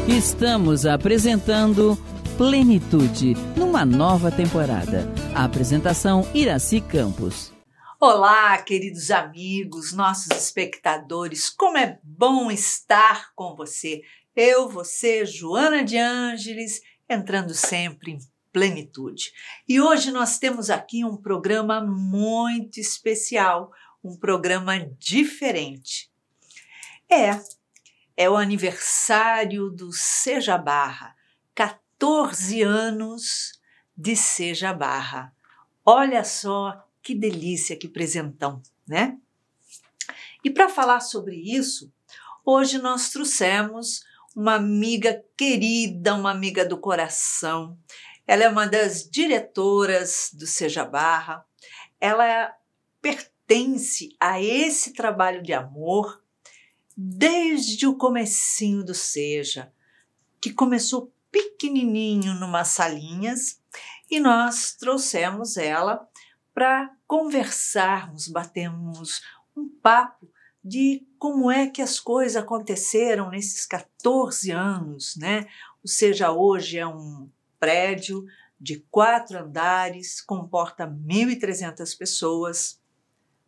Estamos apresentando Plenitude, numa nova temporada. A apresentação Iraci Campos. Olá, queridos amigos, nossos espectadores, como é bom estar com você. Eu, você, Joana de Ângeles, entrando sempre em plenitude. E hoje nós temos aqui um programa muito especial, um programa diferente. É o aniversário do Seja Barra, 14 anos de Seja Barra. Olha só que delícia, que presentão, né? E para falar sobre isso, hoje nós trouxemos uma amiga querida, uma amiga do coração. Ela é uma das diretoras do Seja Barra. Ela pertence a esse trabalho de amor desde o comecinho do Seja, que começou pequenininho numas salinhas, e nós trouxemos ela para conversarmos, batermos um papo de como é que as coisas aconteceram nesses 14 anos, né? O Seja hoje é um prédio de 4 andares, comporta 1.300 pessoas,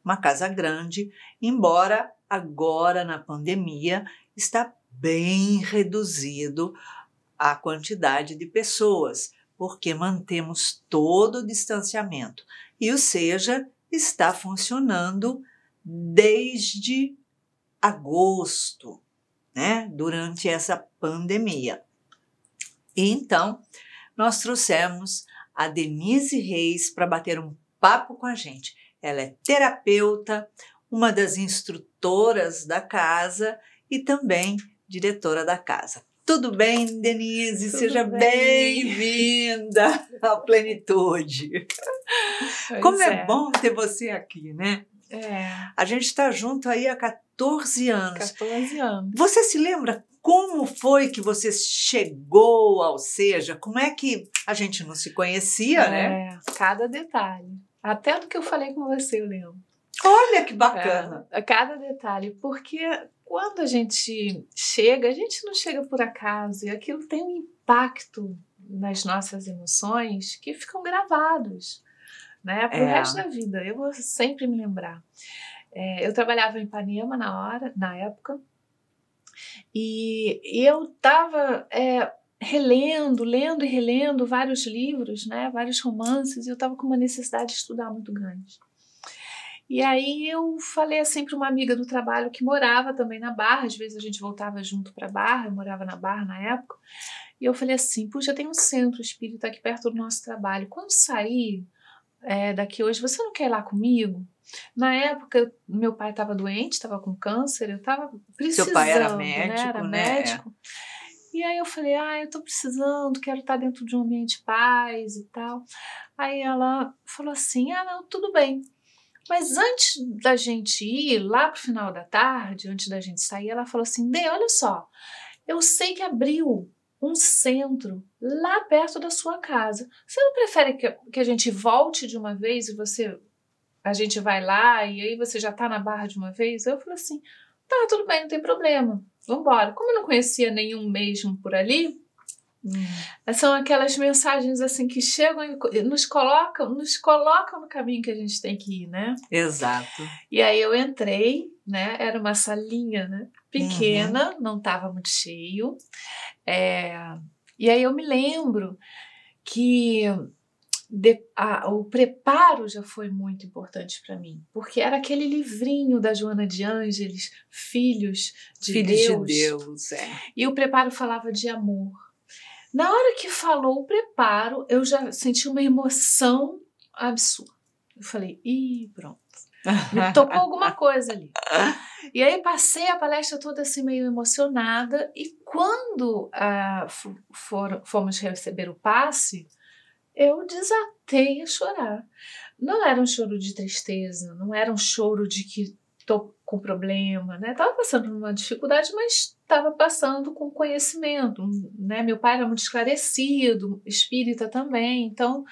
uma casa grande, embora agora na pandemia está bem reduzido a quantidade de pessoas, porque mantemos todo o distanciamento. E o Seja está funcionando desde agosto, né? Durante essa pandemia. E então, nós trouxemos a Denise Reis para bater um papo com a gente. Ela é terapeuta, uma das instrutoras da casa e também diretora da casa. Tudo bem, Denise? Tudo Seja bem. bem-vinda à Plenitude. Como é bom ter você aqui, né? A gente está junto aí há 14 anos. 14 anos. Você se lembra como foi que você chegou ao Seja? Como é que a gente não se conhecia, né? Cada detalhe. Até do que eu falei com você, eu lembro. Olha que bacana. Cada detalhe, porque quando a gente chega, a gente não chega por acaso, e aquilo tem um impacto nas nossas emoções que ficam gravados, né, para o resto da vida. Eu vou sempre me lembrar. Eu trabalhava em Ipanema na época, e eu estava lendo e relendo vários livros, né, vários romances, e eu estava com uma necessidade de estudar muito grande. E aí eu falei assim para uma amiga do trabalho que morava também na Barra, às vezes a gente voltava junto para a Barra, eu morava na Barra na época, e eu falei assim, puxa, tem um centro espírita aqui perto do nosso trabalho, quando sair daqui hoje, você não quer ir lá comigo? Na época, meu pai estava doente, estava com câncer, eu estava precisando. Seu pai era médico, né? Era médico. E aí eu falei, eu tô precisando, quero estar dentro de um ambiente de paz e tal. Aí ela falou assim, não, tudo bem. Mas antes da gente ir, lá pro final da tarde, antes da gente sair, ela falou assim, Dê, olha só, eu sei que abriu um centro lá perto da sua casa. Você não prefere que a gente volte de uma vez e a gente vai lá e aí você já tá na Barra de uma vez? Eu falei assim, tá, tudo bem, não tem problema, vambora. Como eu não conhecia nenhum mesmo por ali, são aquelas mensagens assim que chegam e nos colocam no caminho que a gente tem que ir, né? Exato. E aí eu entrei, né? Era uma salinha, né? Pequena, não estava muito cheio. E aí eu me lembro que o preparo já foi muito importante para mim, porque era aquele livrinho da Joana de Ângeles, Filhos de Deus. E o preparo falava de amor. Na hora que falou o preparo, eu já senti uma emoção absurda. Eu falei, pronto. Me tocou alguma coisa ali. E aí passei a palestra toda assim meio emocionada, e quando fomos receber o passe, eu desatei a chorar. Não era um choro de tristeza, não era um choro de que estou com problema, né? Estava passando por uma dificuldade, mas estava passando com conhecimento, né? Meu pai era muito esclarecido, espírita também, então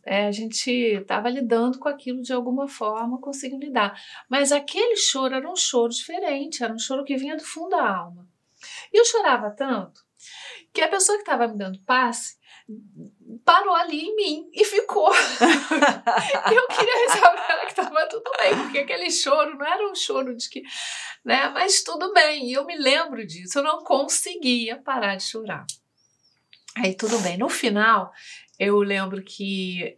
a gente estava lidando com aquilo de alguma forma, conseguindo lidar. Mas aquele choro era um choro diferente, era um choro que vinha do fundo da alma. E eu chorava tanto que a pessoa que estava me dando passe parou ali em mim e ficou. Eu queria rezar para ela que estava tudo bem, porque aquele choro não era um choro de que, né? Mas tudo bem, e eu me lembro disso, eu não conseguia parar de chorar. Aí tudo bem, no final eu lembro que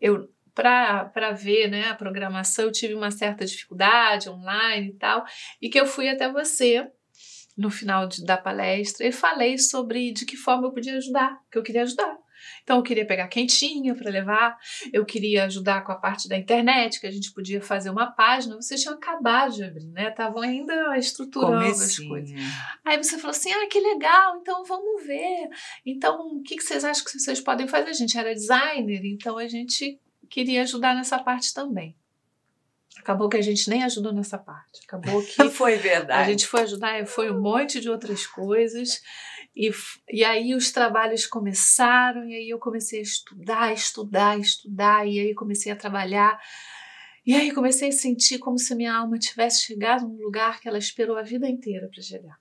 para ver, né, a programação, eu tive uma certa dificuldade online e tal, e que eu fui até você no final da palestra e falei sobre de que forma eu podia ajudar, que eu queria ajudar. Então eu queria pegar quentinha para levar, eu queria ajudar com a parte da internet, que a gente podia fazer uma página. Vocês tinham acabado de abrir, né? Estavam ainda estruturando as coisas. Aí você falou assim, que legal, então vamos ver. Então o que vocês acham que vocês podem fazer? A gente era designer, então a gente queria ajudar nessa parte também. Acabou que a gente nem ajudou nessa parte. Acabou que foi verdade. A gente foi ajudar, foi um monte de outras coisas. E aí os trabalhos começaram, e aí eu comecei a estudar, e aí comecei a trabalhar. E aí comecei a sentir como se minha alma tivesse chegado num lugar que ela esperou a vida inteira para chegar.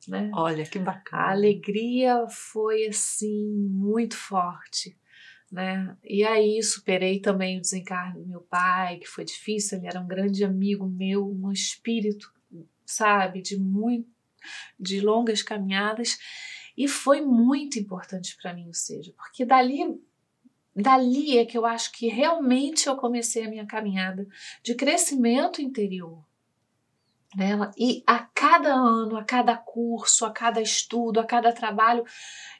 Né? Olha, que bacana. A alegria foi, assim, muito forte. Né? E aí superei também o desencarne do meu pai, que foi difícil, ele era um grande amigo meu, um espírito, sabe, de longas caminhadas, e foi muito importante para mim, ou seja, porque dali é que eu acho que realmente eu comecei a minha caminhada de crescimento interior. Né? E a cada ano, a cada curso, a cada estudo, a cada trabalho,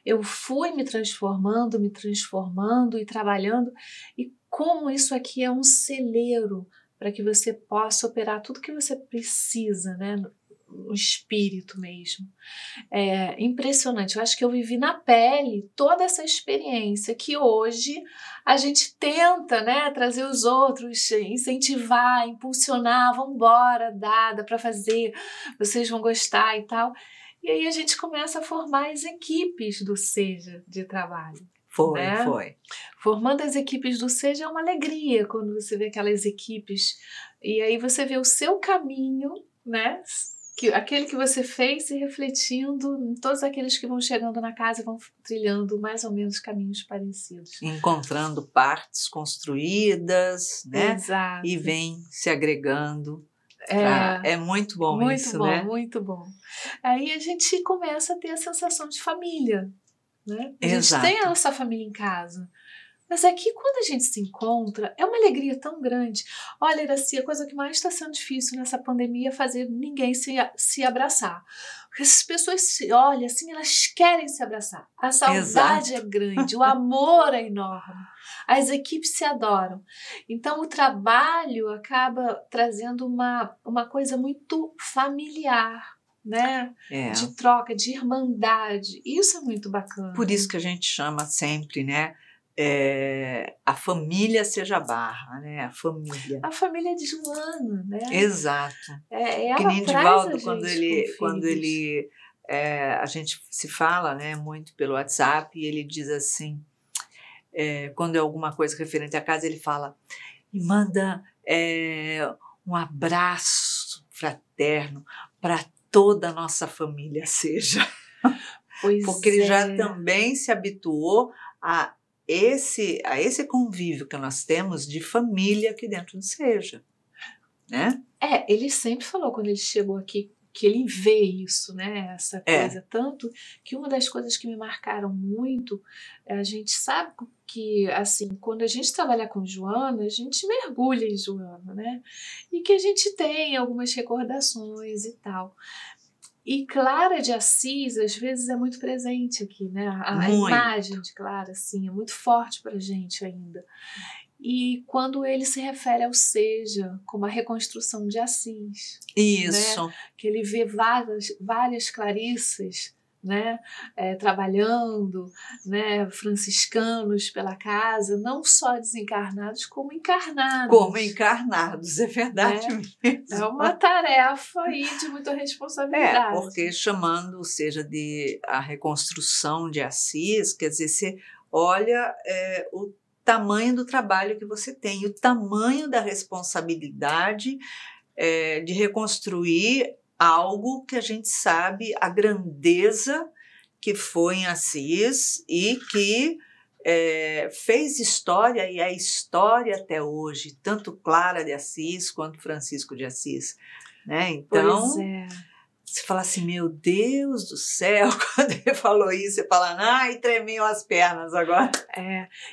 eu fui me transformando e trabalhando, e como isso aqui é um celeiro para que você possa operar tudo que você precisa, né? O espírito mesmo. É impressionante, eu acho que eu vivi na pele toda essa experiência que hoje a gente tenta, né, trazer os outros, incentivar, impulsionar, vamos embora, dá para fazer, vocês vão gostar e tal. E aí a gente começa a formar as equipes do Seja de trabalho. Foi. Formando as equipes do Seja é uma alegria quando você vê aquelas equipes, e aí você vê o seu caminho, né? Aquele que você fez se refletindo em todos aqueles que vão chegando na casa e vão trilhando mais ou menos caminhos parecidos. Encontrando partes construídas, né? Exato. E vem se agregando. É muito bom muito isso, bom, né? Muito bom. Aí a gente começa a ter a sensação de família, né? A Exato. gente tem a nossa família em casa. Mas aqui, quando a gente se encontra, é uma alegria tão grande. Olha, Iracy, a coisa que mais está sendo difícil nessa pandemia é fazer ninguém se abraçar. Porque as pessoas se olham assim, elas querem se abraçar. A saudade é grande, o amor é enorme. As equipes se adoram. Então, o trabalho acaba trazendo uma coisa muito familiar, né? De troca, de irmandade. Isso é muito bacana. Por isso que a gente chama sempre, né? A família Seja Barra, né? A família de Joana, né? Exato. Que nem Divaldo, quando ele a gente se fala, né, muito pelo WhatsApp, e ele diz assim, quando é alguma coisa referente à casa, ele fala, e manda um abraço fraterno para toda a nossa família Seja. Porque ele já também se habituou a esse convívio que nós temos de família aqui dentro do Seja, né? Ele sempre falou, quando ele chegou aqui, que ele vê isso, né? Essa coisa, tanto que uma das coisas que me marcaram muito, a gente sabe que, assim, quando a gente trabalha com Joana, a gente mergulha em Joana, né? E que a gente tem algumas recordações e tal. E Clara de Assis, às vezes, é muito presente aqui, né? A imagem de Clara, assim, é muito forte para a gente ainda. E quando ele se refere ao Seja, como a reconstrução de Assis. Isso. Né? Que ele vê várias Clarissas, né? Trabalhando, né? Franciscanos pela casa, não só desencarnados, como encarnados. Como encarnados, é verdade mesmo. É uma tarefa aí de muita responsabilidade. Porque chamando, seja de a reconstrução de Assis, quer dizer, você olha o tamanho do trabalho que você tem, o tamanho da responsabilidade de reconstruir algo que a gente sabe a grandeza que foi em Assis e que fez história, e é história até hoje, tanto Clara de Assis quanto Francisco de Assis, né? Então, Pois é. você fala assim, meu Deus do céu, quando ele falou isso, você fala, ai, tremiam as pernas agora.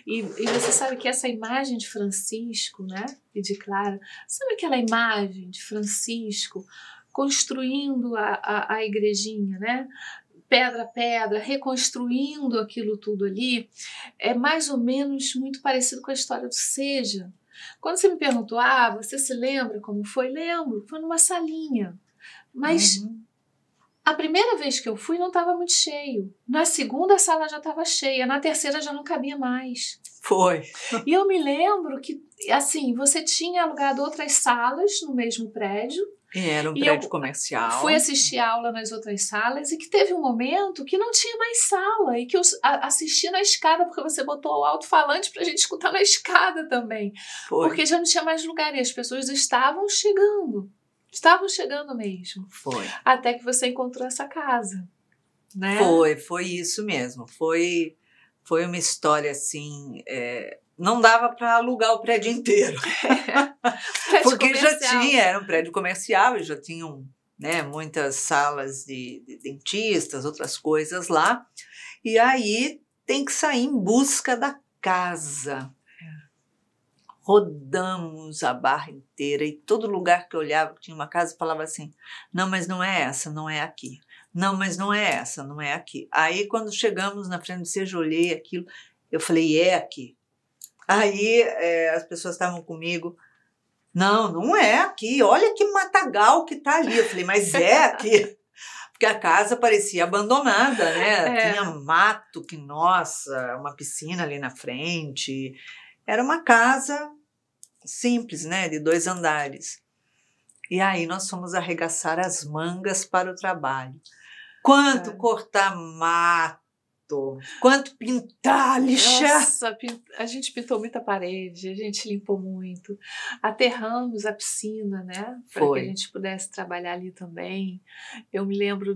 E você sabe que essa imagem de Francisco, né, e de Clara, sabe aquela imagem de Francisco construindo a igrejinha, né? Pedra a pedra, reconstruindo aquilo tudo ali, é mais ou menos muito parecido com a história do Seja. Quando você me perguntou, você se lembra como foi? Lembro, foi numa salinha. Mas a primeira vez que eu fui não estava muito cheio. Na segunda a sala já estava cheia, na terceira já não cabia mais. Foi. E eu me lembro que, assim, você tinha alugado outras salas no mesmo prédio. E era um prédio comercial. Fui assistir aula nas outras salas e que teve um momento que não tinha mais sala e que eu assisti na escada porque você botou o alto-falante para a gente escutar na escada também. Foi. Porque já não tinha mais lugar e as pessoas estavam chegando. Estavam chegando mesmo. Foi. Até que você encontrou essa casa, né? Foi isso mesmo. Foi uma história assim... não dava para alugar o prédio inteiro. Porque já tinha, era um prédio comercial e já tinham, né, muitas salas de dentistas, outras coisas lá. E aí tem que sair em busca da casa. Rodamos a Barra inteira e todo lugar que eu olhava tinha uma casa e falava assim, não, mas não é essa, não é aqui. Não, mas não é essa, não é aqui. Aí quando chegamos na frente do Seja, eu olhei aquilo, eu falei, é aqui. Aí as pessoas estavam comigo, não é aqui, olha que matagal que tá ali. Eu falei, mas é aqui. Porque a casa parecia abandonada, né? Tinha mato, que nossa, uma piscina ali na frente. Era uma casa simples, né? De 2 andares. E aí nós fomos arregaçar as mangas para o trabalho. Quanto cortar mato, quanto pintar, lixar. Nossa, a gente pintou muita parede, a gente limpou muito, aterramos a piscina, né, para que a gente pudesse trabalhar ali também. Eu me lembro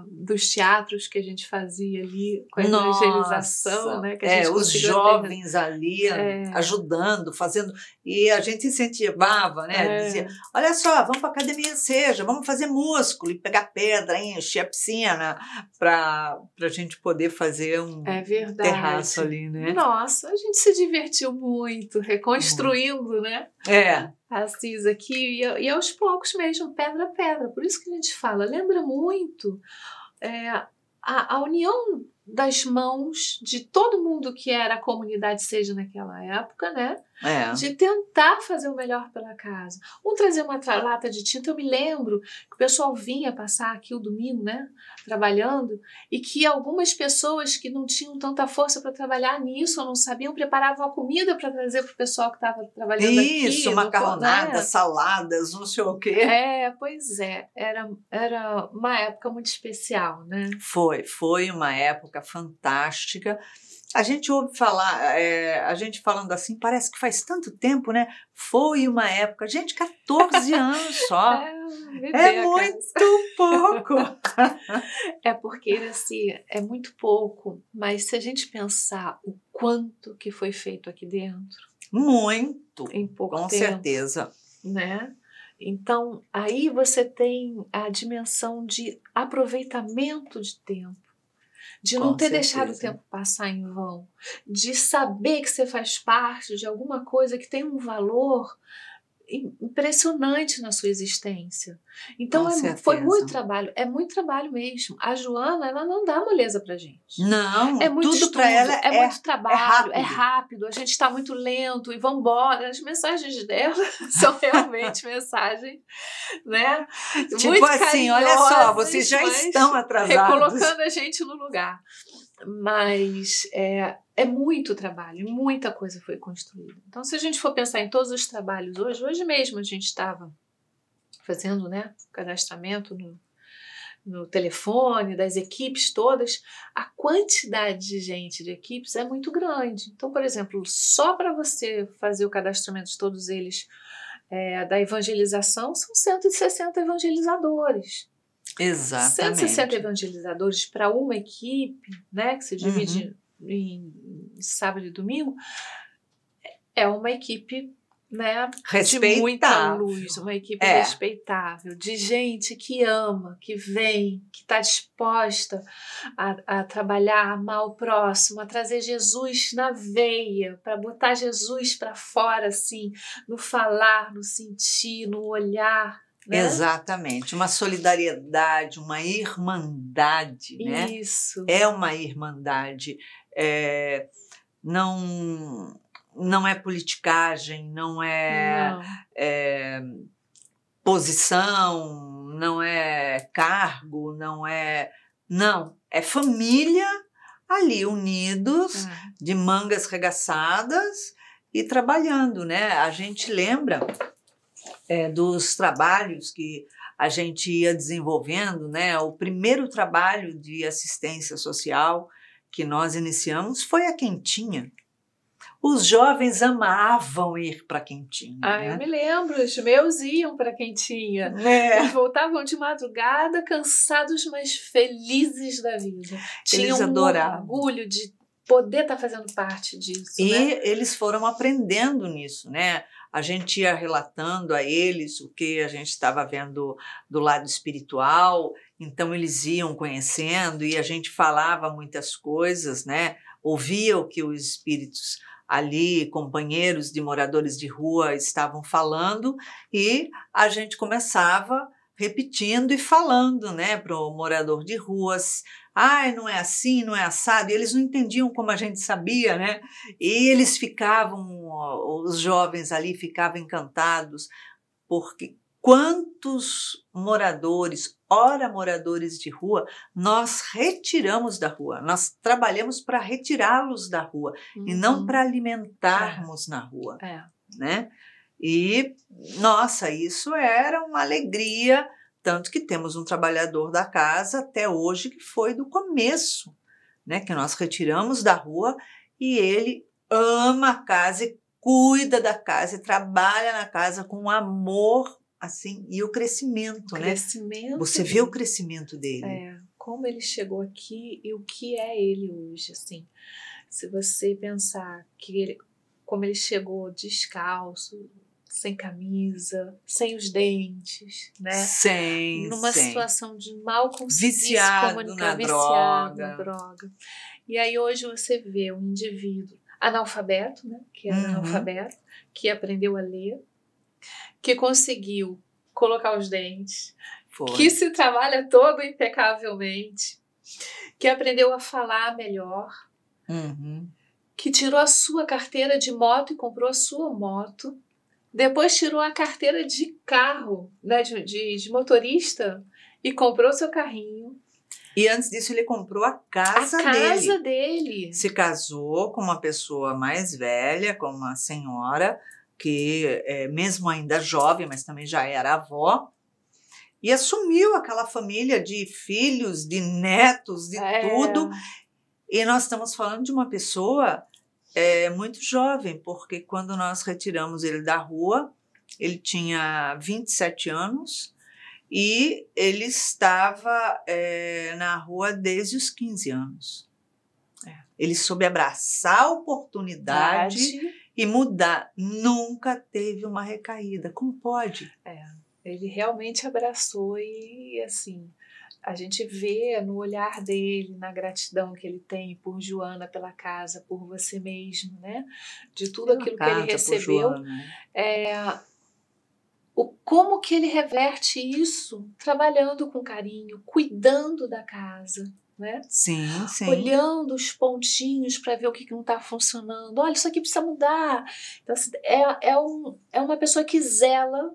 dos teatros que a gente fazia ali com a evangelização, né, que a gente os jovens ali ajudando, fazendo, e a gente incentivava, né, dizia, olha só, vamos para a academia Seja, vamos fazer músculo e pegar pedra, encher a piscina para a gente poder fazer um terraço ali, né? Nossa, a gente se divertiu muito, reconstruindo, né? Assis aqui, e aos poucos mesmo, pedra a pedra. Por isso que a gente fala, lembra muito a união das mãos de todo mundo que era a comunidade Seja naquela época, né? De tentar fazer o melhor pela casa. Trazer uma lata de tinta, eu me lembro que o pessoal vinha passar aqui o domingo, né? Trabalhando, e que algumas pessoas que não tinham tanta força para trabalhar nisso, ou não sabiam, preparavam a comida para trazer para o pessoal que estava trabalhando aqui. Isso, macarronada, saladas, não sei o quê. Pois é, era uma época muito especial, né? Foi uma época fantástica. A gente ouve falar, a gente falando assim, parece que faz tanto tempo, né? Foi uma época, gente, 14 anos só. É muito pouco. Porque assim, é muito pouco, mas se a gente pensar o quanto que foi feito aqui dentro. Muito, em pouco com tempo, certeza. Né? Então, aí você tem a dimensão de aproveitamento de tempo. De não ter deixado o tempo passar em vão, de saber que você faz parte de alguma coisa que tem um valor impressionante na sua existência. Então foi muito trabalho, é muito trabalho mesmo. A Joana, ela não dá moleza pra gente. Não, é muito tudo para ela é muito trabalho, é rápido, a gente está muito lento e vambora. As mensagens dela são realmente mensagens, né? Tipo muito assim, olha só, vocês já estão atrasados. Recolocando a gente no lugar. Mas é muito trabalho, muita coisa foi construída. Então, se a gente for pensar em todos os trabalhos hoje mesmo a gente estava fazendo, né, cadastramento no telefone, das equipes todas, a quantidade de gente, de equipes, é muito grande. Então, por exemplo, só para você fazer o cadastramento de todos eles da evangelização, são 160 evangelizadores. Exatamente. 160 evangelizadores para uma equipe, né, que se divide em sábado e domingo, é uma equipe, né, de muita luz, uma equipe respeitável, de gente que ama, que vem, que está disposta a trabalhar, a amar o próximo, a trazer Jesus na veia, para botar Jesus para fora, assim, no falar, no sentir, no olhar. Né? Exatamente, uma solidariedade, uma irmandade, né? Isso. É uma irmandade, não é politicagem, não é posição, não é cargo, não é família ali unidos, de mangas regaçadas e trabalhando, né? A gente lembra dos trabalhos que a gente ia desenvolvendo, né? O primeiro trabalho de assistência social que nós iniciamos foi a Quentinha. Os jovens amavam ir para a Quentinha. Né? Eu me lembro, os meus iam para a Quentinha. Eles voltavam de madrugada, cansados, mas felizes da vida. Tinham um orgulho de poder estar fazendo parte disso. E né? Eles foram aprendendo nisso, né? A gente ia relatando a eles o que a gente estava vendo do lado espiritual, então eles iam conhecendo e a gente falava muitas coisas, né? Ouvia o que os espíritos ali, companheiros de moradores de rua, estavam falando e a gente começava repetindo e falando, né, para o morador de ruas. Não é assim, não é assado. E eles não entendiam como a gente sabia, né? E eles os jovens ali ficavam encantados, porque quantos moradores, moradores de rua, nós retiramos da rua. Nós trabalhamos para retirá-los da rua e não para alimentarmos na rua, né? E, nossa, isso era uma alegria, tanto que temos um trabalhador da casa até hoje que foi do começo, né? Que nós retiramos da rua e ele ama a casa e cuida da casa e trabalha na casa com amor, assim, e o crescimento, né? Você vê o crescimento dele. Como ele chegou aqui e o que é ele hoje, assim. Se você pensar como ele chegou descalço, sem camisa, sem os dentes, né? Numa situação de mal conseguir se comunicar, viciado na droga. E aí hoje você vê um indivíduo analfabeto, né? Que era analfabeto, que aprendeu a ler, que conseguiu colocar os dentes, que se trabalha todo impecavelmente, que aprendeu a falar melhor, que tirou a sua carteira de moto e comprou a sua moto, depois tirou a carteira de carro, né, de motorista, e comprou seu carrinho. E antes disso ele comprou a casa dele. Se casou com uma pessoa mais velha, com uma senhora, que mesmo ainda jovem, mas também já era avó, e assumiu aquela família de filhos, de netos, de tudo. E nós estamos falando de uma pessoa muito jovem, porque quando nós retiramos ele da rua, ele tinha 27 anos e ele estava na rua desde os 15 anos. Ele soube abraçar a oportunidade e mudar. Nunca teve uma recaída. Como pode? Ele realmente abraçou e, assim, a gente vê no olhar dele, na gratidão que ele tem por Joana, pela casa, por você mesmo, né? De tudo aquilo que ele recebeu. Como que ele reverte isso trabalhando com carinho, cuidando da casa, né? Sim. Olhando os pontinhos para ver o que não está funcionando. Olha, isso aqui precisa mudar. Então, assim, é uma pessoa que zela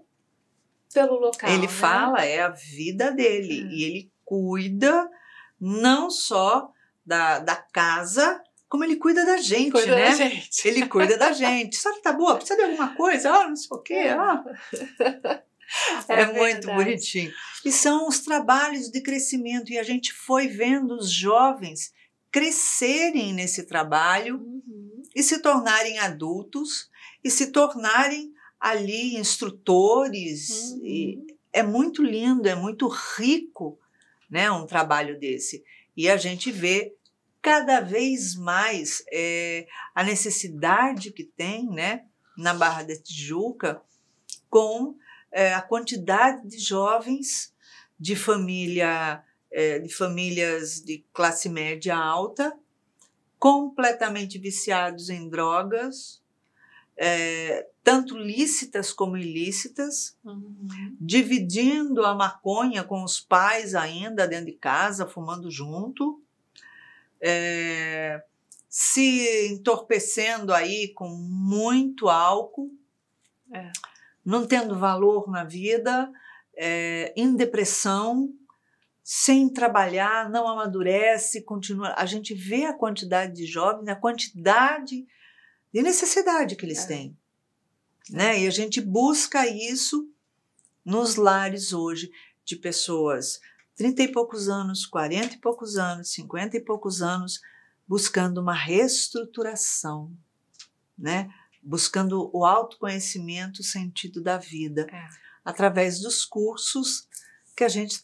pelo local. Ele fala, é a vida dele. E ele cuida não só da casa, como ele cuida da gente, né? Ele cuida da gente. Sabe, tá boa? Precisa de alguma coisa? Não sei o quê. É muito bonitinho. E são os trabalhos de crescimento. E a gente foi vendo os jovens crescerem nesse trabalho e se tornarem adultos e se tornarem ali instrutores. E é muito lindo, é muito rico né, um trabalho desse. E a gente vê cada vez mais a necessidade que tem, né, na Barra da Tijuca, com a quantidade de jovens de famílias de classe média alta, completamente viciados em drogas, tanto lícitas como ilícitas, dividindo a maconha com os pais ainda dentro de casa, fumando junto, se entorpecendo aí com muito álcool, não tendo valor na vida, em depressão, sem trabalhar, não amadurece, continua. A gente vê a quantidade de jovens, a quantidade de necessidade que eles têm, né? E a gente busca isso nos lares hoje de pessoas 30 e poucos anos, 40 e poucos anos, 50 e poucos anos, buscando uma reestruturação, né? Buscando o autoconhecimento, o sentido da vida, através dos cursos que a gente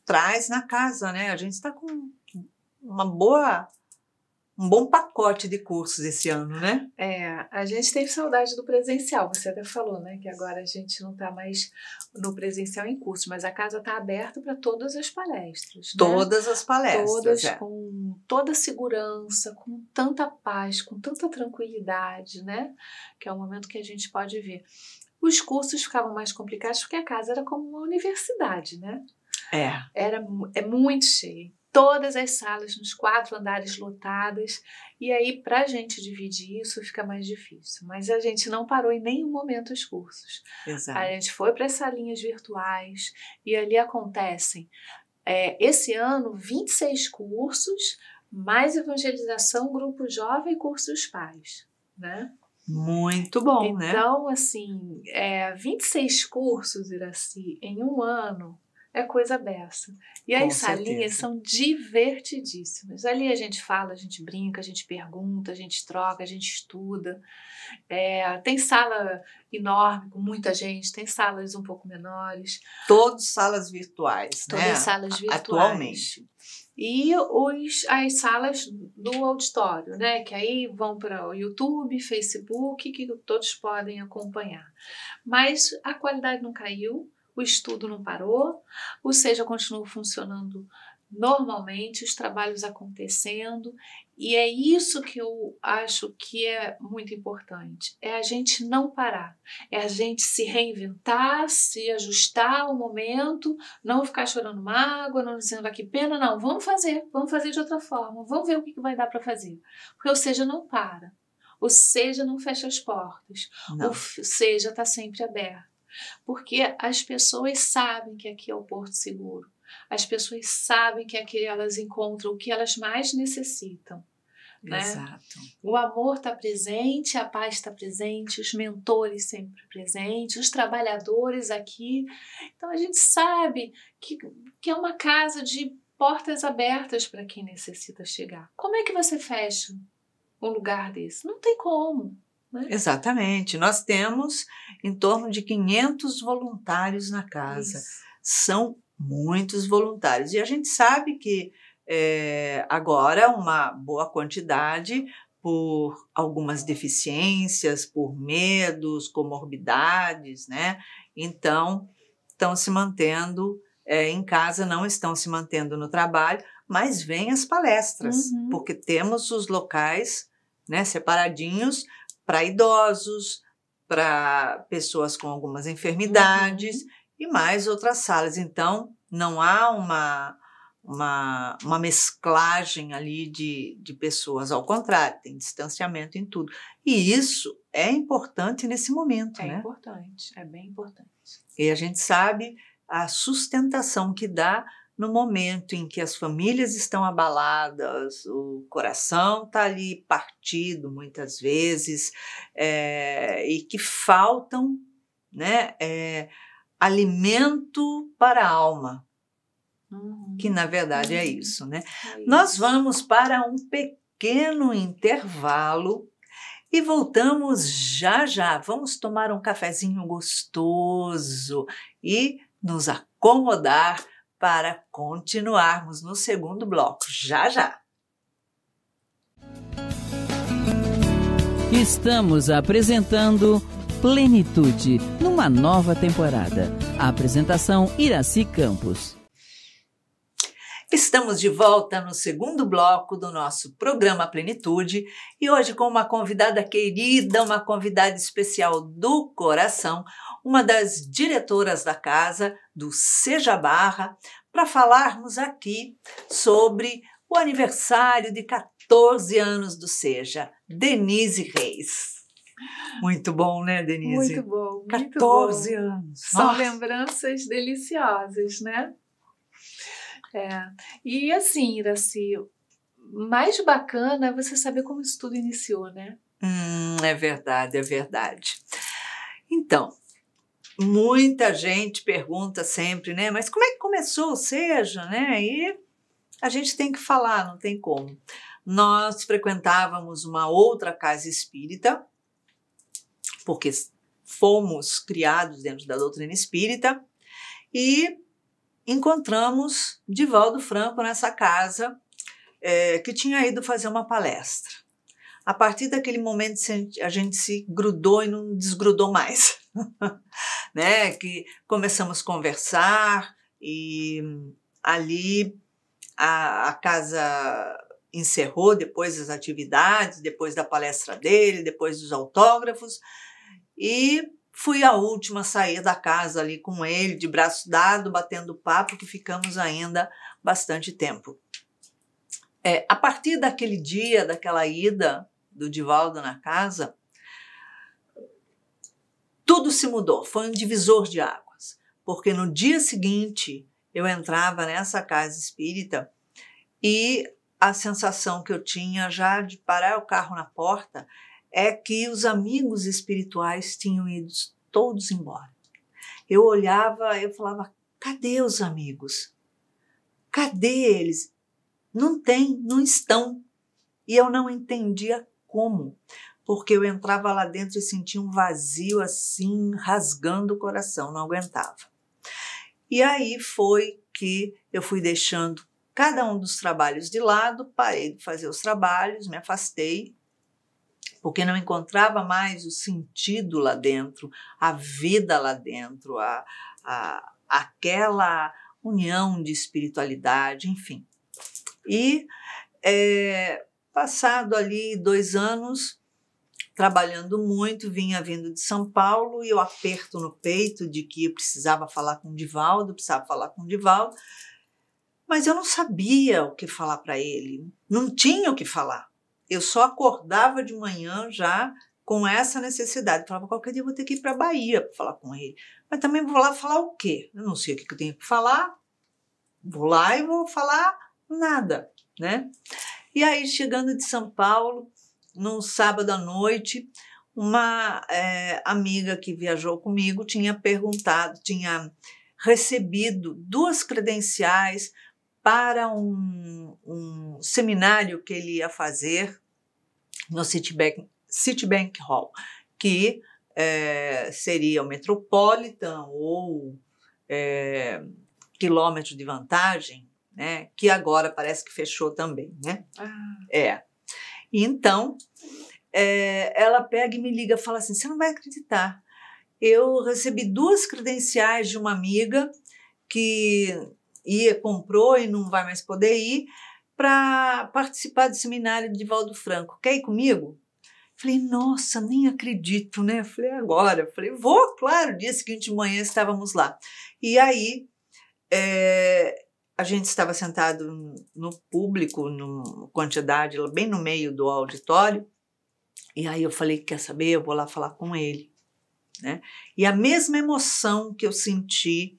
traz na casa, né? A gente está com um bom pacote de cursos esse ano, né? A gente teve saudade do presencial, você até falou, né? Que agora a gente não está mais no presencial em curso, mas a casa está aberta para todas as palestras. Todas as palestras. Todas com toda segurança, com tanta paz, com tanta tranquilidade, né? Que é o momento que a gente pode ver. Os cursos ficavam mais complicados porque a casa era como uma universidade, né? É muito cheio. Todas as salas nos 4 andares lotadas, e aí para a gente dividir isso fica mais difícil, mas a gente não parou em nenhum momento os cursos. Exato. A gente foi para as salinhas virtuais e ali acontecem esse ano 26 cursos, mais evangelização, grupo jovem e cursos pais, né? Muito bom, né? Então, assim, 26 cursos, Iracy, em um ano, é coisa beça. E as salinhas são divertidíssimas. Ali a gente fala, a gente brinca, a gente pergunta, a gente troca, a gente estuda. Tem sala enorme com muita gente, tem salas um pouco menores. Todas salas virtuais, né? Todas salas virtuais. Atualmente. E as salas do auditório, né? Que aí vão para o YouTube, Facebook, que todos podem acompanhar. Mas a qualidade não caiu. O estudo não parou, o SEJA continua funcionando normalmente, os trabalhos acontecendo, e é isso que eu acho que é muito importante, é a gente não parar, é a gente se reinventar, se ajustar ao momento, não ficar chorando mágoa, não dizendo que pena, não, vamos fazer de outra forma, vamos ver o que vai dar para fazer, porque o SEJA não para, o SEJA não fecha as portas, o SEJA está sempre aberto. Porque as pessoas sabem que aqui é o Porto Seguro. As pessoas sabem que aqui elas encontram o que elas mais necessitam. Exato. Né? O amor está presente, a paz está presente, os mentores sempre presentes, os trabalhadores aqui. Então a gente sabe que é uma casa de portas abertas para quem necessita chegar. Como é que você fecha um lugar desse? Não tem como. Né? Exatamente. Nós temos em torno de 500 voluntários na casa. Isso. São muitos voluntários. E a gente sabe que agora uma boa quantidade, por algumas deficiências, por medos, comorbidades, né? Então, estão se mantendo em casa, não estão se mantendo no trabalho, mas vêm as palestras, porque temos os locais, né, separadinhos, para idosos, para pessoas com algumas enfermidades e mais outras salas. Então, não há uma mesclagem ali de pessoas. Ao contrário, tem distanciamento em tudo. E isso é importante nesse momento, né? É importante, é bem importante. E a gente sabe a sustentação que dá no momento em que as famílias estão abaladas, o coração está ali partido muitas vezes, e que faltam, né, alimento para a alma, que na verdade é isso, né? Nós vamos para um pequeno intervalo e voltamos já já. Vamos tomar um cafezinho gostoso e nos acomodar para continuarmos no segundo bloco, já já. Estamos apresentando Plenitude, numa nova temporada. A apresentação Iraci Campos. Estamos de volta no segundo bloco do nosso programa Plenitude e hoje com uma convidada querida, uma convidada especial do coração, uma das diretoras da casa, do Seja Barra, para falarmos aqui sobre o aniversário de 14 anos do Seja, Denise Reis. Muito bom, né, Denise? Muito bom, muito 14 bom. anos. São Nossa. lembranças deliciosas, né? E assim, Iraci, mais bacana é você saber como isso tudo iniciou, né? É verdade, é verdade. Então, muita gente pergunta sempre, né? Mas como é que começou o Seja, né? E a gente tem que falar, não tem como. Nós frequentávamos uma outra casa espírita, porque fomos criados dentro da doutrina espírita, e encontramos Divaldo Franco nessa casa, que tinha ido fazer uma palestra. A partir daquele momento a gente se grudou e não desgrudou mais, né? Que começamos a conversar e ali a casa encerrou depois das atividades, depois da palestra dele, depois dos autógrafos, e fui a última a sair da casa ali com ele, de braço dado, batendo papo, que ficamos ainda bastante tempo. A partir daquele dia, daquela ida do Divaldo na casa, tudo se mudou, foi um divisor de águas, porque no dia seguinte eu entrava nessa casa espírita e a sensação que eu tinha já de parar o carro na porta é que os amigos espirituais tinham ido todos embora. Eu olhava, eu falava, cadê os amigos? Cadê eles? Não tem, não estão. E eu não entendia como, porque eu entrava lá dentro e sentia um vazio assim, rasgando o coração, não aguentava. E aí foi que eu fui deixando cada um dos trabalhos de lado, parei de fazer os trabalhos, me afastei, porque não encontrava mais o sentido lá dentro, a vida lá dentro, aquela união de espiritualidade, enfim. E passado ali 2 anos, trabalhando muito, vinha vindo de São Paulo e eu aperto no peito de que eu precisava falar com o Divaldo, mas eu não sabia o que falar para ele, não tinha o que falar. Eu só acordava de manhã já com essa necessidade. Eu falava, qualquer dia eu vou ter que ir para a Bahia para falar com ele. Mas também vou lá falar o quê? Eu não sei o que eu tenho que falar. Vou lá e vou falar nada, né? E aí, chegando de São Paulo, num sábado à noite, uma amiga que viajou comigo tinha recebido 2 credenciais para um seminário que ele ia fazer no Citibank Hall, que seria o Metropolitan ou Quilômetro de Vantagem, né, que agora parece que fechou também, né? Então, ela pega e me liga e fala assim, você não vai acreditar, eu recebi 2 credenciais de uma amiga que comprou e não vai mais poder ir para participar do seminário de Divaldo Franco. Quer ir comigo? Falei, nossa, nem acredito, né? Falei, agora. Falei, vou, claro. Dia seguinte de manhã estávamos lá. E aí, a gente estava sentado no público, numa quantidade, bem no meio do auditório. E aí eu falei, quer saber? Eu vou lá falar com ele, né? E a mesma emoção que eu senti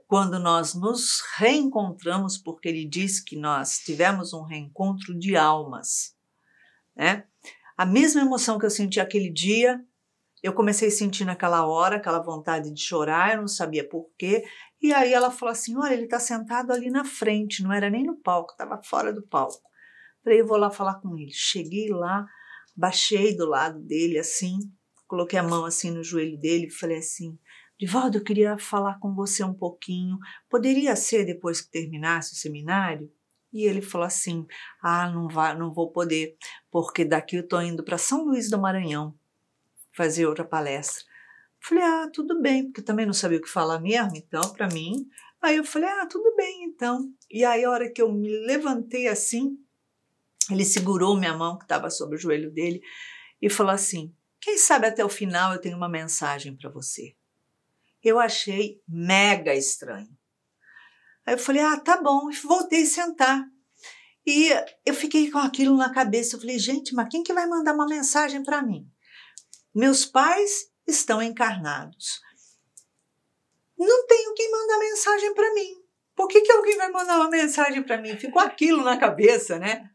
quando nós nos reencontramos, porque ele disse que nós tivemos um reencontro de almas, né? A mesma emoção que eu senti aquele dia, eu comecei a sentir naquela hora, aquela vontade de chorar, eu não sabia por quê. E aí ela falou assim, olha, ele está sentado ali na frente, não era nem no palco, estava fora do palco. Falei, eu vou lá falar com ele. Cheguei lá, baixei do lado dele assim, coloquei a mão assim no joelho dele e falei assim, Divaldo, eu queria falar com você um pouquinho. Poderia ser depois que terminasse o seminário? E ele falou assim, não vou poder, porque daqui eu estou indo para São Luís do Maranhão fazer outra palestra. Falei, tudo bem, porque eu também não sabia o que falar mesmo, então, para mim. Aí eu falei, tudo bem, então. E aí, a hora que eu me levantei assim, ele segurou minha mão, que estava sobre o joelho dele, e falou assim, quem sabe até o final eu tenho uma mensagem para você. Eu achei mega estranho. Aí eu falei, tá bom, e voltei a sentar. E eu fiquei com aquilo na cabeça, eu falei, gente, mas quem que vai mandar uma mensagem para mim? Meus pais estão encarnados. Não tenho quem mandar mensagem para mim. Por que alguém vai mandar uma mensagem para mim? Ficou aquilo na cabeça, né?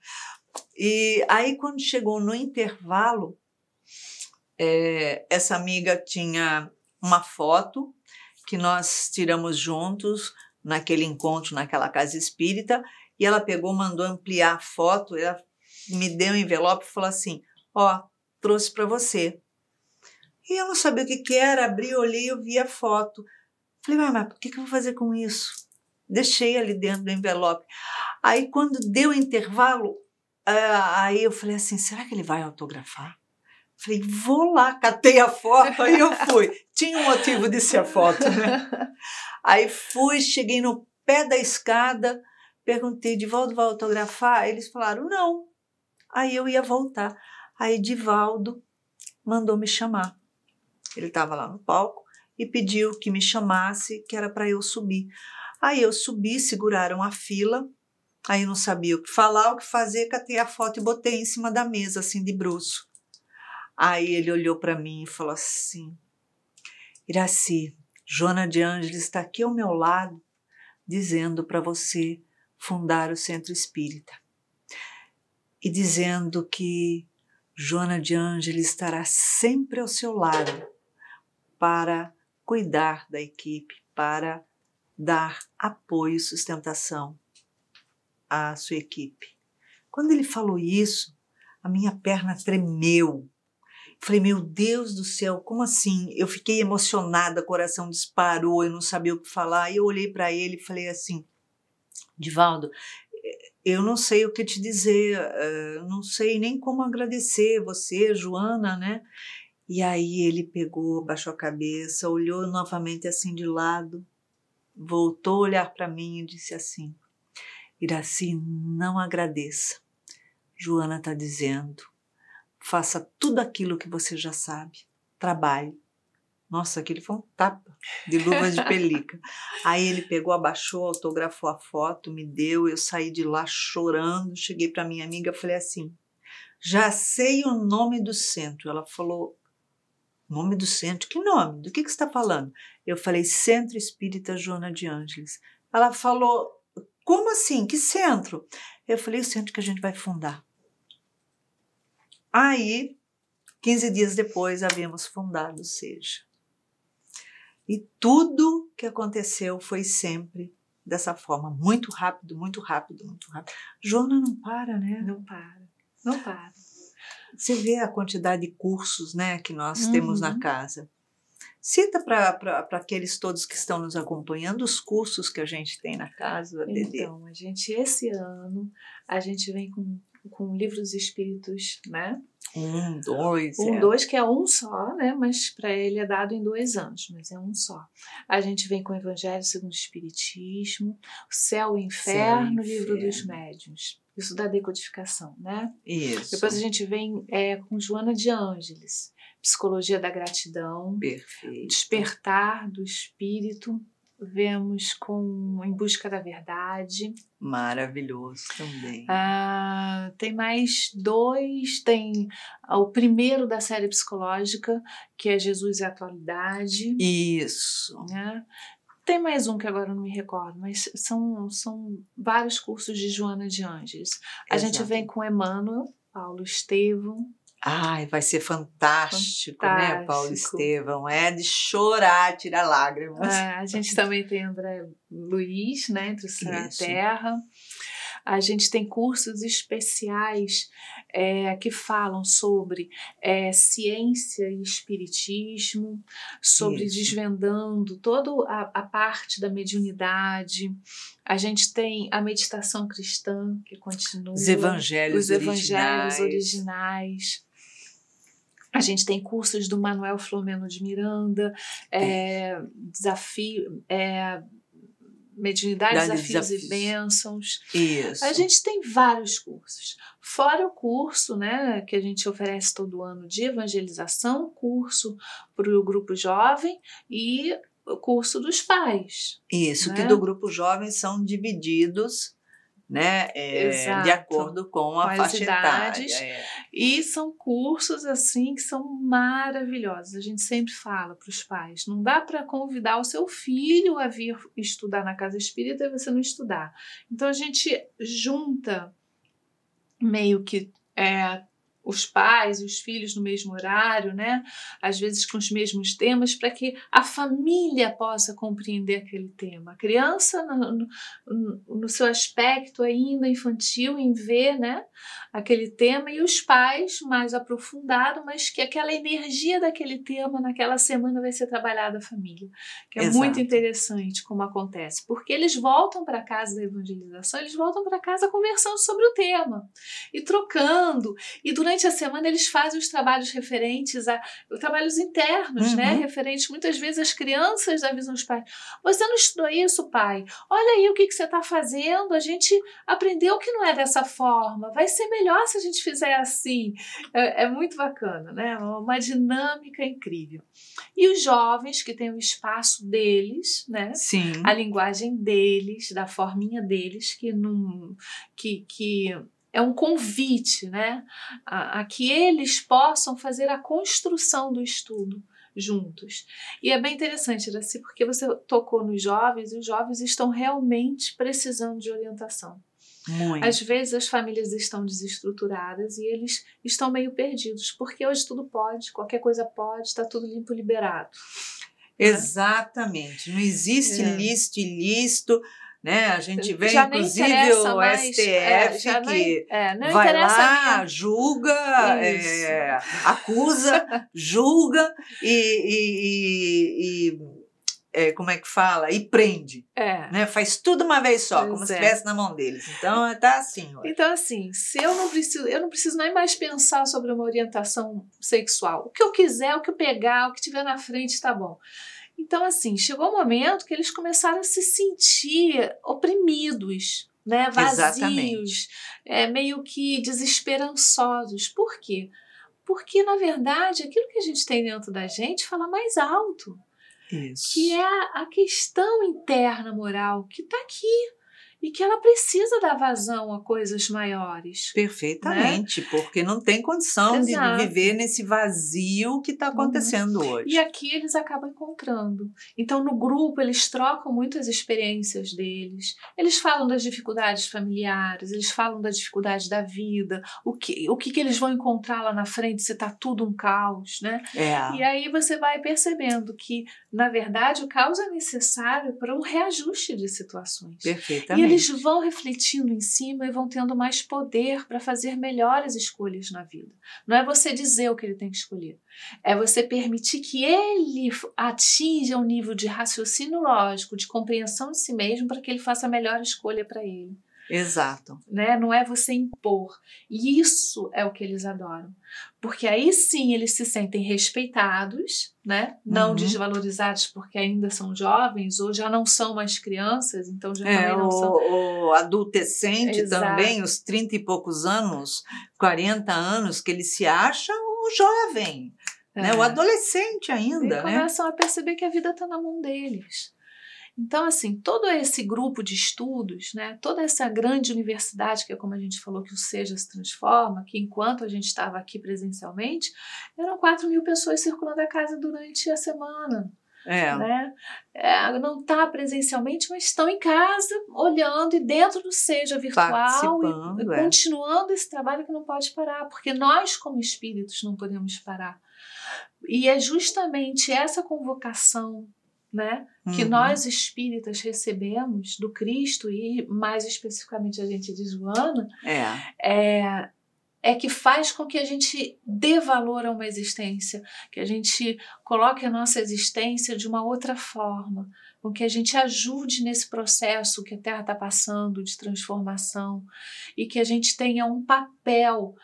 E aí, quando chegou no intervalo, essa amiga tinha uma foto que nós tiramos juntos naquele encontro, naquela casa espírita, e ela pegou, mandou ampliar a foto, ela me deu um envelope e falou assim, trouxe para você. E eu não sabia o que era, abri, olhei, eu vi a foto. Falei, mas o que eu vou fazer com isso? Deixei ali dentro do envelope. Aí, quando deu o intervalo, aí eu falei assim, será que ele vai autografar? Falei, vou lá, catei a foto, aí eu fui. Tinha um motivo de ser a foto, né? Aí fui, cheguei no pé da escada, perguntei, Divaldo vai autografar? Eles falaram, não. Aí eu ia voltar. Aí Divaldo mandou me chamar. Ele estava lá no palco e pediu que me chamasse, que era para eu subir. Aí eu subi, seguraram a fila, aí eu não sabia o que falar, o que fazer, catei a foto e botei em cima da mesa, assim, de bruço. Aí ele olhou para mim e falou assim, Iracy, Joana de Ângeles está aqui ao meu lado, dizendo para você fundar o Centro Espírita. E dizendo que Joana de Ângeles estará sempre ao seu lado para cuidar da equipe, para dar apoio e sustentação à sua equipe. Quando ele falou isso, a minha perna tremeu. Falei, meu Deus do céu, como assim? Eu fiquei emocionada, o coração disparou, eu não sabia o que falar. E eu olhei para ele e falei assim, Divaldo, eu não sei o que te dizer, não sei nem como agradecer você, Joana, né? E aí ele pegou, baixou a cabeça, olhou novamente assim de lado, voltou a olhar para mim e disse assim, Iracy, não agradeça. Joana está dizendo, faça tudo aquilo que você já sabe, trabalhe. Nossa, aquele foi um tapa de luvas de pelica. Aí ele pegou, abaixou, autografou a foto, me deu, eu saí de lá chorando, cheguei para minha amiga, falei assim, já sei o nome do centro. Ela falou, nome do centro? Que nome? Do que você está falando? Eu falei, Centro Espírita Joana de Ângeles. Ela falou, como assim? Que centro? Eu falei, o centro que a gente vai fundar. Aí, 15 dias depois, havíamos fundado o SEJA. E tudo que aconteceu foi sempre dessa forma, muito rápido, muito rápido, muito rápido. Joana não para, né? Não para, não para. Você vê a quantidade de cursos, né, que nós temos na casa. Cita para aqueles todos que estão nos acompanhando os cursos que a gente tem na casa, Dedê. Então, esse ano, a gente vem com o Livro dos Espíritos, né? 1, 2. 2, que é um só, né? Mas para ele é dado em 2 anos, mas é um só. A gente vem com o Evangelho segundo o Espiritismo, o Céu e Inferno, o Livro dos Médiuns. Isso da decodificação, né? Isso. Depois a gente vem com Joana de Ângeles, Psicologia da Gratidão, Perfeito. Despertar do Espírito, vemos com Em Busca da Verdade. Maravilhoso também. Tem mais 2, tem o primeiro da série psicológica, que é Jesus e a Atualidade. Isso. Né? Tem mais um que agora eu não me recordo, mas são vários cursos de Joana de Ângeles. A gente vem com Emmanuel, Paulo Estevão. Ai, vai ser fantástico, né, Paulo Estevão? É de chorar, tirar lágrimas. A gente também tem André Luiz, né, Entre o Céu e a Terra. A gente tem cursos especiais que falam sobre ciência e espiritismo, sobre desvendando toda a parte da mediunidade. A gente tem a meditação cristã, que continua. Os evangelhos originais. A gente tem cursos do Manuel Flomeno de Miranda, Mediunidade, Desafios e Bênçãos. Isso. A gente tem vários cursos. Fora o curso, né, que a gente oferece todo ano de evangelização, curso para o grupo jovem e o curso dos pais. Isso, né? Que do grupo jovem são divididos, né, de acordo com a faixa etária. E são cursos assim que são maravilhosos. A gente sempre fala para os pais, não dá para convidar o seu filho a vir estudar na casa espírita e você não estudar. Então a gente junta meio que os pais e os filhos no mesmo horário, né? Às vezes com os mesmos temas, para que a família possa compreender aquele tema. A criança, no seu aspecto ainda infantil, em ver, né, aquele tema, e os pais mais aprofundado, mas que aquela energia daquele tema naquela semana vai ser trabalhada a família. Que é muito interessante como acontece, porque eles voltam para casa da evangelização, eles voltam para casa conversando sobre o tema e trocando, e durante a semana eles fazem os trabalhos referentes a trabalhos internos, né? Referentes muitas vezes às crianças, avisam os pais: você não estudou isso, pai? Olha aí o que você está fazendo, a gente aprendeu que não é dessa forma, vai ser melhor se a gente fizer assim. É muito bacana, né? Uma dinâmica incrível. E os jovens que têm o espaço deles, né? Sim. A linguagem deles, da forminha deles, que é um convite, né, a que eles possam fazer a construção do estudo juntos. E é bem interessante, Iracy, porque você tocou nos jovens, e os jovens estão realmente precisando de orientação. Muito. Às vezes as famílias estão desestruturadas e eles estão meio perdidos, porque hoje tudo pode, qualquer coisa pode, está tudo limpo, liberado. Exatamente. Não existe lícito e ilícito, né? A gente vê, já inclusive, o mais, STF que não vai lá, mesmo. julga, acusa, julga e como é que fala? E prende. Né? Faz tudo uma vez só, como se estivesse na mão deles. Então, tá assim. Olha. Então, assim, se eu não preciso nem mais pensar sobre uma orientação sexual. O que eu quiser, o que eu pegar, o que tiver na frente, tá bom. Então, assim, chegou um momento que eles começaram a se sentir oprimidos, né? Vazios, meio que desesperançosos. Por quê? Porque, na verdade, aquilo que a gente tem dentro da gente fala mais alto. Isso. Que é a questão interna moral que está aqui e que ela precisa dar vazão a coisas maiores. Perfeitamente, né? Porque não tem condição de viver nesse vazio que está acontecendo hoje. E aqui eles acabam encontrando. Então, no grupo, eles trocam muitas experiências deles, eles falam das dificuldades familiares, eles falam da dificuldade da vida, o que eles vão encontrar lá na frente se está tudo um caos, né? E aí você vai percebendo que, na verdade, o caos é necessário para um reajuste de situações. Perfeitamente. E eles vão refletindo em cima e vão tendo mais poder para fazer melhores escolhas na vida. Não é você dizer o que ele tem que escolher. É você permitir que ele atinja um nível de raciocínio lógico, de compreensão de si mesmo, para que ele faça a melhor escolha para ele. Exato. Né? Não é você impor. E isso é o que eles adoram. Porque aí sim eles se sentem respeitados, né? Não desvalorizados porque ainda são jovens ou já não são mais crianças, então já também não são... O adolescente também, os 30 e poucos anos, 40 anos, que ele se acha um jovem, né? O adolescente ainda, e começam a perceber que a vida está na mão deles. Então, assim, todo esse grupo de estudos, né, toda essa grande universidade, que é como a gente falou que o SEJA se transforma, que enquanto a gente estava aqui presencialmente, eram 4.000 pessoas circulando a casa durante a semana. Né? Não está presencialmente, mas estão em casa, olhando e dentro do SEJA virtual e continuando esse trabalho que não pode parar, porque nós, como espíritos, não podemos parar. E é justamente essa convocação né, que nós espíritas recebemos do Cristo, e mais especificamente a gente de Joana, é que faz com que a gente dê valor a uma existência, que a gente coloque a nossa existência de uma outra forma, com que a gente ajude nesse processo que a Terra está passando de transformação, e que a gente tenha um papel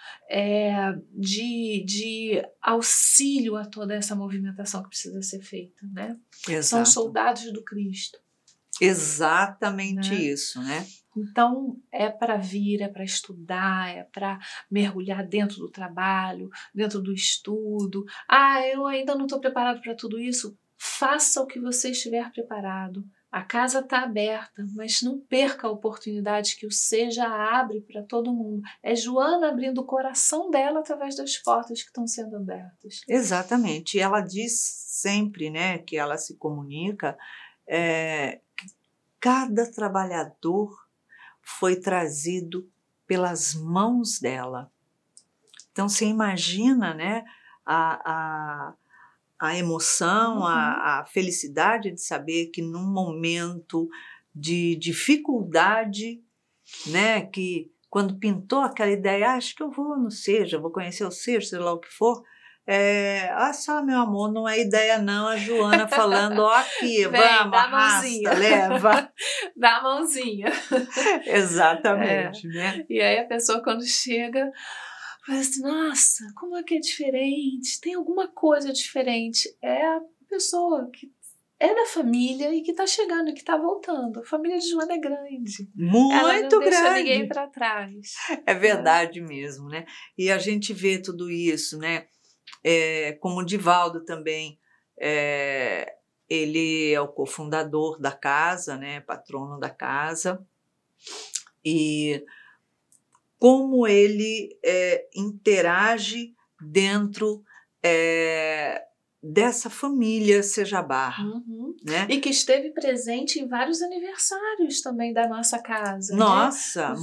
de auxílio a toda essa movimentação que precisa ser feita, né? São soldados do Cristo. Exatamente, né? Isso, né? Então, é para vir, é para estudar, é para mergulhar dentro do trabalho, dentro do estudo. Eu ainda não estou preparado para tudo isso. Faça o que você estiver preparado. A casa está aberta, mas não perca a oportunidade que o Seja abre para todo mundo. É Joana abrindo o coração dela através das portas que estão sendo abertas. Exatamente. E ela diz sempre, né, que ela se comunica, cada trabalhador foi trazido pelas mãos dela. Então, você imagina, né, a emoção, a felicidade de saber que num momento de dificuldade, né, que quando pintou aquela ideia, acho que eu vou no Seja, vou conhecer o Seja, sei lá o que for, só, meu amor, não é ideia não, a Joana falando, aqui, vamos, arrasta, leva. Dá a mãozinha. Exatamente, né? E aí a pessoa quando chega, fala assim, nossa, como é que é diferente? Tem alguma coisa diferente. É a pessoa que é da família e que está chegando, que está voltando. A família de Joana é grande. Muito grande. Ela não deixa grande. Ninguém para trás. É verdade mesmo, né? E a gente vê tudo isso, né? Como o Divaldo também, ele é o cofundador da casa, né? Patrono da casa. E como ele interage dentro dessa família Seja Barra. Né? E que esteve presente em vários aniversários também da nossa casa. Nossa, né?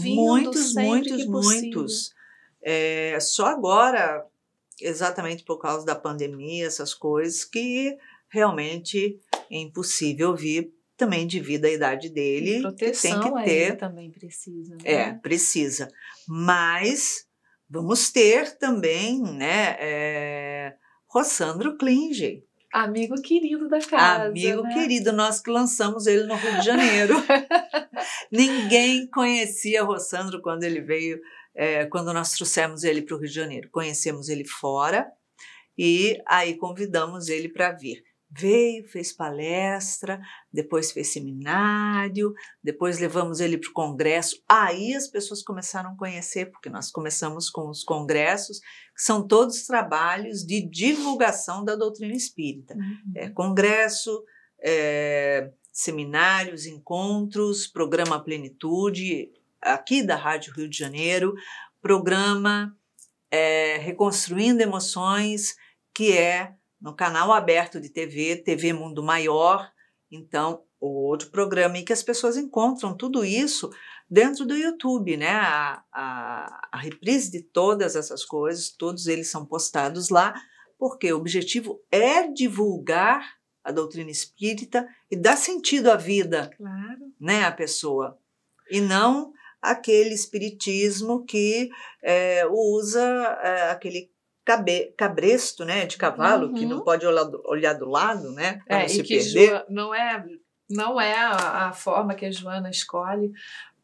muitos. Só agora, exatamente por causa da pandemia, essas coisas, que realmente é impossível vir também devido à idade dele. E proteção tem que ter, ele também precisa. Né? Precisa. Mas vamos ter também, né, Rossandro Klinge. Amigo querido da casa. Amigo né? querido, nós que lançamos ele no Rio de Janeiro. Ninguém conhecia Rossandro quando ele veio, quando nós trouxemos ele para o Rio de Janeiro. Conhecemos ele fora e aí convidamos ele para vir. Veio, fez palestra, depois fez seminário, depois levamos ele para o congresso. Aí as pessoas começaram a conhecer, porque nós começamos com os congressos, que são todos trabalhos de divulgação da doutrina espírita. Congresso, seminários, encontros, programa Plenitude, aqui da Rádio Rio de Janeiro, programa Reconstruindo Emoções, que é no canal aberto de TV Mundo Maior, então, outro programa, e que as pessoas encontram tudo isso dentro do YouTube, né? A reprise de todas essas coisas, todos eles são postados lá, porque o objetivo é divulgar a doutrina espírita e dar sentido à vida, claro. Né, à pessoa, e não aquele espiritismo que usa aquele cabresto, né, de cavalo, que não pode olhar do lado, né, para não se perder. Não é a forma que a Joana escolhe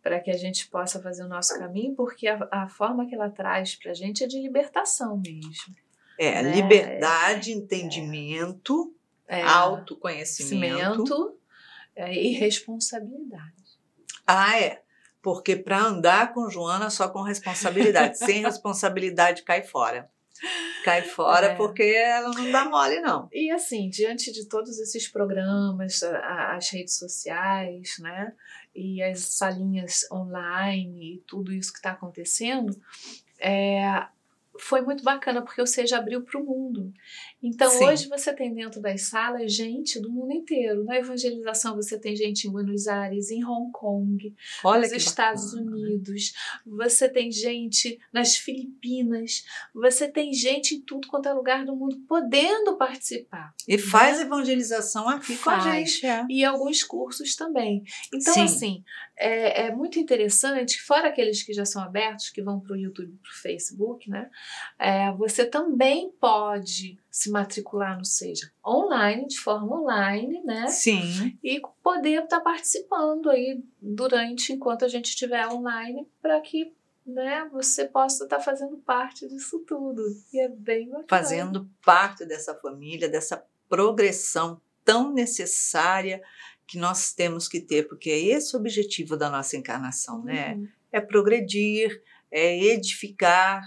para que a gente possa fazer o nosso caminho, porque a forma que ela traz para a gente é de libertação mesmo. Né? Liberdade, entendimento, autoconhecimento e responsabilidade. Porque para andar com Joana só com responsabilidade, sem responsabilidade cai fora. Porque ela não dá mole, não. E assim, diante de todos esses programas, as redes sociais, né, e as salinhas online e tudo isso que está acontecendo, foi muito bacana, porque o Seja abriu para o mundo. Então, Sim. hoje você tem dentro das salas gente do mundo inteiro. Na evangelização, você tem gente em Buenos Aires, em Hong Kong, Olha nos que Estados bacana, né? Unidos, você tem gente nas Filipinas, você tem gente em tudo quanto é lugar do mundo podendo participar. E faz né? evangelização aqui com a Faz. gente. É. E alguns cursos também. Então, Sim. assim, é muito interessante, fora aqueles que já são abertos, que vão para o YouTube e para o Facebook, né? Você também pode se matricular no Seja online, de forma online, né? Sim. E poder estar participando aí enquanto a gente estiver online, para que, né, você possa estar fazendo parte disso tudo. E é bem bacana. Fazendo parte dessa família, dessa progressão tão necessária que nós temos que ter, porque é esse o objetivo da nossa encarnação, né? É progredir, é edificar,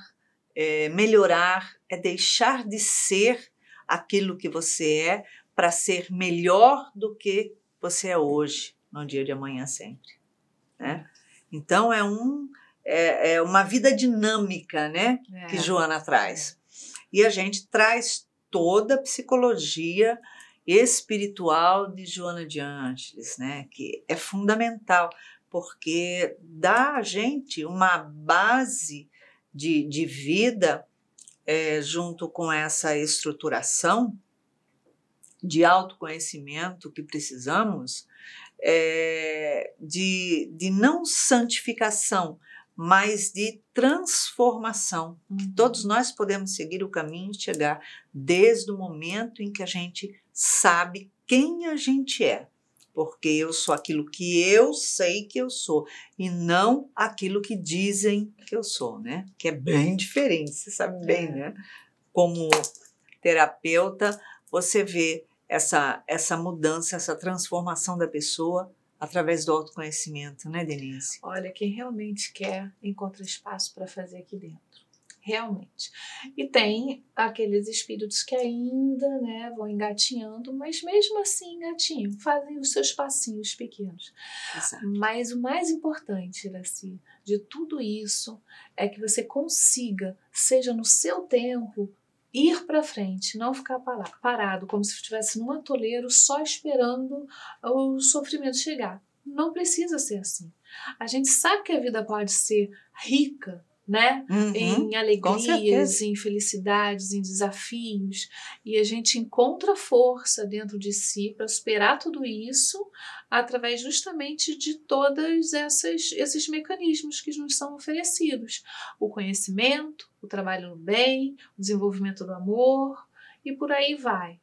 é melhorar, é deixar de ser aquilo que você é para ser melhor do que você é hoje, no dia de amanhã sempre, né? Então é uma vida dinâmica, né? Que Joana traz. E a gente traz toda a psicologia espiritual de Joana de Ângeles, né? Que é fundamental, porque dá a gente uma base de vida junto com essa estruturação de autoconhecimento que precisamos, de não santificação, mas de transformação. Todos nós podemos seguir o caminho e chegar desde o momento em que a gente sabe quem a gente é. Porque eu sou aquilo que eu sei que eu sou e não aquilo que dizem que eu sou, né? Que é bem diferente, você sabe bem, né? Como terapeuta, você vê essa mudança, essa transformação da pessoa através do autoconhecimento, né, Denise? Olha, quem realmente quer, encontra espaço para fazer aqui dentro. Realmente. E tem aqueles espíritos que ainda, né, vão engatinhando, mas mesmo assim engatinham, fazem os seus passinhos pequenos. Exato. Mas o mais importante, Iracy, de tudo isso é que você consiga, seja no seu tempo, ir para frente, não ficar parado, como se estivesse num atoleiro só esperando o sofrimento chegar. Não precisa ser assim. A gente sabe que a vida pode ser rica, né? Em alegrias, em felicidades, em desafios, e a gente encontra força dentro de si para superar tudo isso através justamente de todos esses mecanismos que nos são oferecidos: o conhecimento, o trabalho no bem, o desenvolvimento do amor, e por aí vai.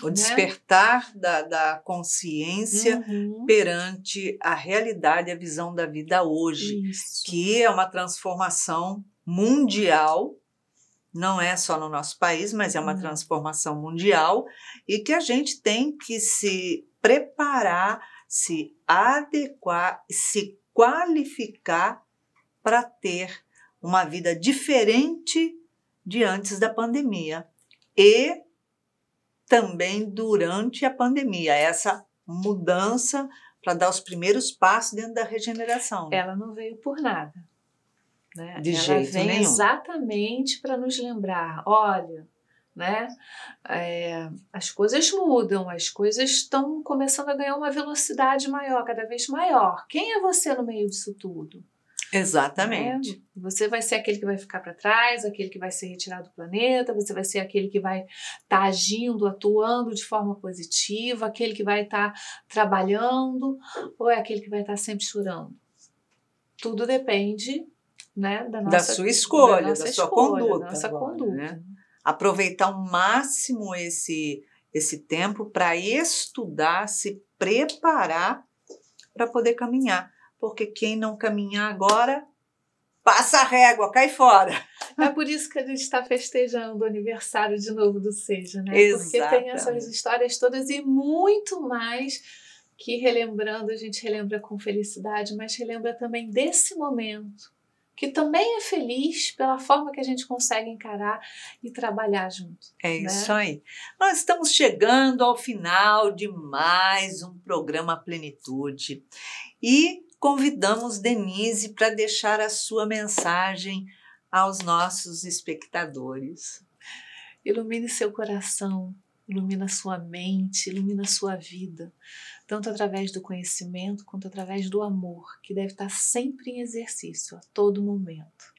O despertar da consciência perante a realidade, a visão da vida hoje. Isso. Que é uma transformação mundial, não é só no nosso país, mas é uma transformação mundial, e que a gente tem que se preparar, se adequar, se qualificar para ter uma vida diferente de antes da pandemia. E também durante a pandemia, essa mudança para dar os primeiros passos dentro da regeneração. Ela não veio por nada, né? De jeito nenhum. Ela vem exatamente para nos lembrar, olha, né? As coisas mudam, as coisas estão começando a ganhar uma velocidade maior, cada vez maior. Quem é você no meio disso tudo? Exatamente. Você vai ser aquele que vai ficar para trás, aquele que vai ser retirado do planeta, você vai ser aquele que vai estar agindo, atuando de forma positiva, aquele que vai estar trabalhando, ou é aquele que vai estar sempre chorando? Tudo depende, né, da sua escolha, da sua conduta. Da nossa conduta. Né? Aproveitar ao máximo esse tempo para estudar, se preparar para poder caminhar. Porque quem não caminhar agora, passa a régua, cai fora. É por isso que a gente está festejando o aniversário de novo do Seja, né? Exatamente. Porque tem essas histórias todas e muito mais que relembrando, a gente relembra com felicidade, mas relembra também desse momento, que também é feliz pela forma que a gente consegue encarar e trabalhar junto. É isso aí. Nós estamos chegando ao final de mais um programa Plenitude. E convidamos Denise para deixar a sua mensagem aos nossos espectadores. Ilumine seu coração, ilumina sua mente, ilumina sua vida, tanto através do conhecimento quanto através do amor, que deve estar sempre em exercício, a todo momento.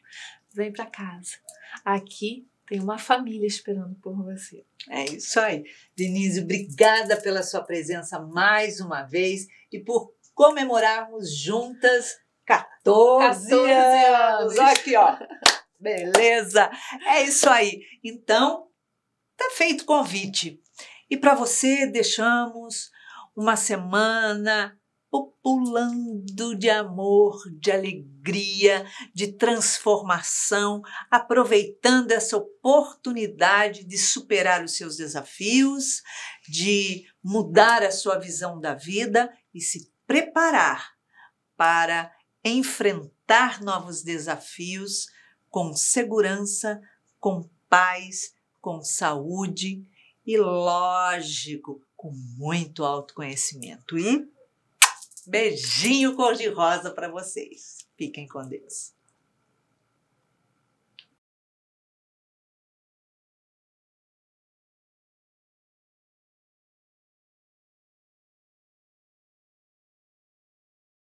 Vem para casa. Aqui tem uma família esperando por você. É isso aí. Denise, obrigada pela sua presença mais uma vez e por comemorarmos juntas 14 anos. Aqui, ó. Beleza. É isso aí. Então, tá feito o convite. E para você, deixamos uma semana pulando de amor, de alegria, de transformação, aproveitando essa oportunidade de superar os seus desafios, de mudar a sua visão da vida e se preparar para enfrentar novos desafios com segurança, com paz, com saúde e, lógico, com muito autoconhecimento. E beijinho cor-de-rosa para vocês. Fiquem com Deus.